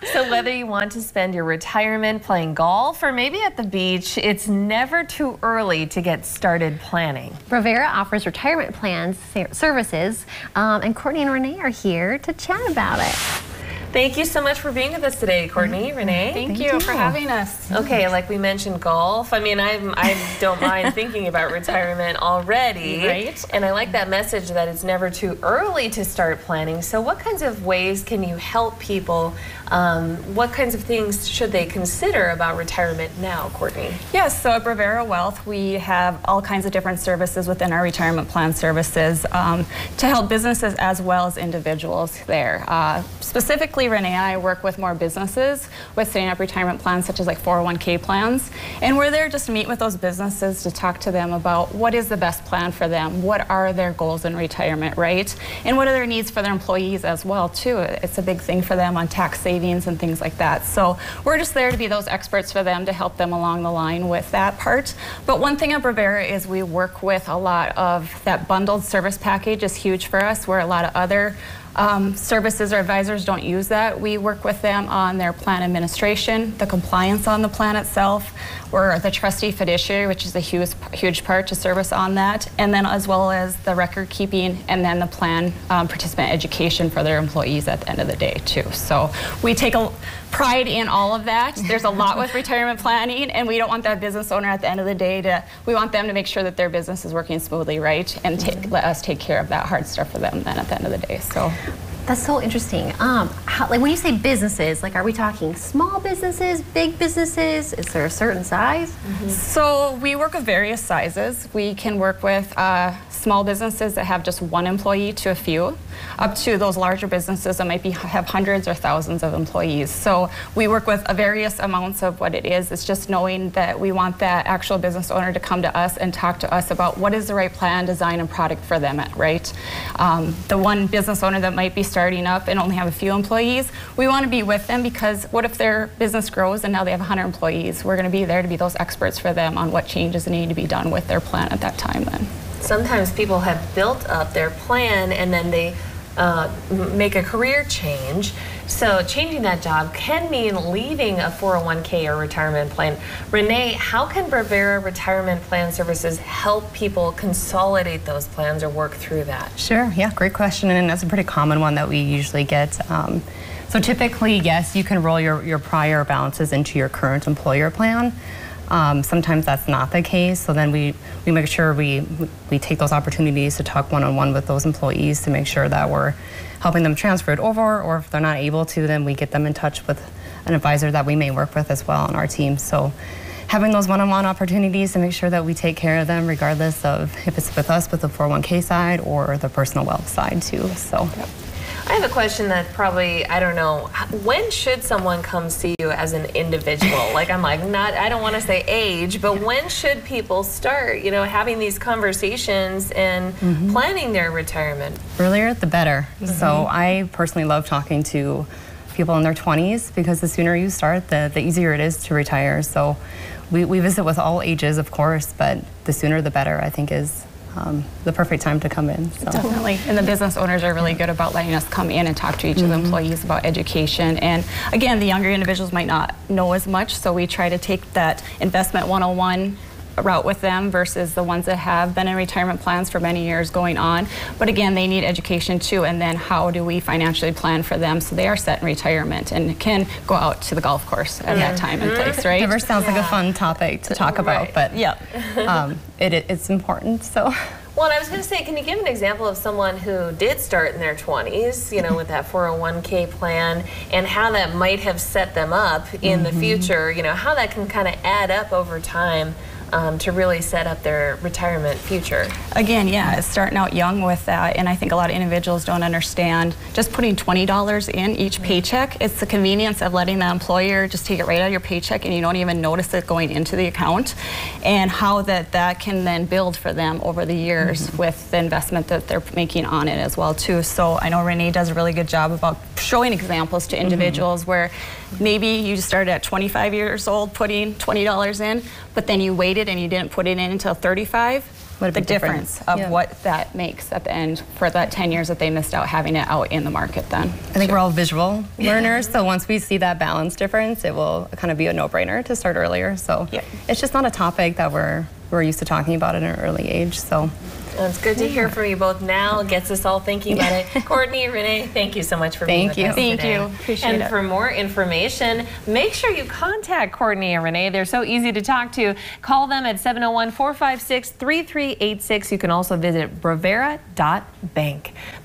So whether you want to spend your retirement playing golf or maybe at the beach, it's never too early to get started planning. Brevera offers retirement plans services, and Courtney and Renee are here to chat about it. Thank you so much for being with us today, Courtney, Renee. Thank you for having us. Okay, like we mentioned, golf. I mean, I don't mind thinking about retirement already. Right. And I like that message that it's never too early to start planning. So what kinds of ways can you help people? What kinds of things should they consider about retirement now, Courtney? Yes, so at Brevera Wealth, we have all kinds of different services within our retirement plan services to help businesses as well as individuals there. Specifically, Renee and I work with more businesses with setting up retirement plans such as like 401k plans, and we're there just to meet with those businesses to talk to them about what is the best plan for them, what are their goals in retirement, right? And what are their needs for their employees as well too. It's a big thing for them on tax savings and things like that. So we're just there to be those experts for them to help them along the line with that part. But one thing at Brevera is we work with a lot of that bundled service package is huge for us, where a lot of other services or advisors don't use that. We work with them on their plan administration, the compliance on the plan itself. We're the trustee fiduciary, which is a huge part to service on that, and then as well as the record keeping and then the plan participant education for their employees at the end of the day too. So we take a pride in all of that. There's a lot with retirement planning, and we don't want that business owner at the end of the day we want them to make sure that their business is working smoothly, right? And let us take care of that hard stuff for them then at the end of the day. So That's so interesting. Like when you say businesses, like are we talking small businesses, big businesses? Is there a certain size? So we work with various sizes. We can work with small businesses that have just one employee to a few, up to those larger businesses that might have hundreds or thousands of employees. So we work with various amounts of what it is. It's just knowing that we want that actual business owner to come to us and talk to us about what is the right plan, design, and product for them, right? The one business owner that might be starting up and only have a few employees, we want to be with them, because what if their business grows and now they have 100 employees? We're going to be there to be those experts for them on what changes need to be done with their plan at that time then. Sometimes people have built up their plan and then they make a career change. So changing that job can mean leaving a 401k or retirement plan. Renee, how can Brevera Retirement Plan Services help people consolidate those plans or work through that? Sure, yeah, great question, and that's a pretty common one that we usually get. So typically, yes, you can roll your prior balances into your current employer plan. Sometimes that's not the case, so then we make sure we take those opportunities to talk one-on-one with those employees to make sure that we're helping them transfer it over, or if they're not able to, then we get them in touch with an advisor that we may work with as well on our team. So having those one-on-one opportunities to make sure that we take care of them regardless of if it's with us with the 401k side or the personal wealth side too. So. Yep. I have a question that probably, I don't know, when should someone come see you as an individual? Like, I don't want to say age, but when should people start, having these conversations and planning their retirement? Earlier, the better. So I personally love talking to people in their 20s, because the sooner you start, the easier it is to retire. So we visit with all ages, of course, but the sooner the better, I think, is the perfect time to come in. So. Definitely, and the business owners are really good about letting us come in and talk to each of the employees about education. And again, the younger individuals might not know as much, so we try to take that investment 101 route with them versus the ones that have been in retirement plans for many years going on. But again, they need education too, and then how do we financially plan for them so they are set in retirement and can go out to the golf course at that time and place, right? Never sounds like a fun topic to talk about, but it's important. So. Well, and I was going to say, can you give an example of someone who did start in their 20s, with that 401k plan, and how that might have set them up in the future, how that can kind of add up over time to really set up their retirement future? Again, yeah, starting out young with that, and I think a lot of individuals don't understand just putting $20 in each paycheck. It's the convenience of letting the employer just take it right out of your paycheck and you don't even notice it going into the account, and how that can then build for them over the years with the investment that they're making on it as well too. So I know Renee does a really good job about showing examples to individuals where maybe you started at 25 years old putting $20 in, but then you waited and you didn't put it in until 35. What a the big difference of Yeah. what that makes at the end for that 10 years that they missed out having it out in the market then. I think we're all visual learners, so once we see that balance difference, it will kind of be a no-brainer to start earlier. So Yep. it's just not a topic that we're used to talking about at an early age. So Well, it's good to hear from you both now. It gets us all thinking about it. Courtney, Renee, thank you so much for being Thank with you. us Thank today. you. Appreciate and it. for more information, make sure you contact Courtney and Renee. They're so easy to talk to. Call them at 701-456-3386. You can also visit Bravera.bank.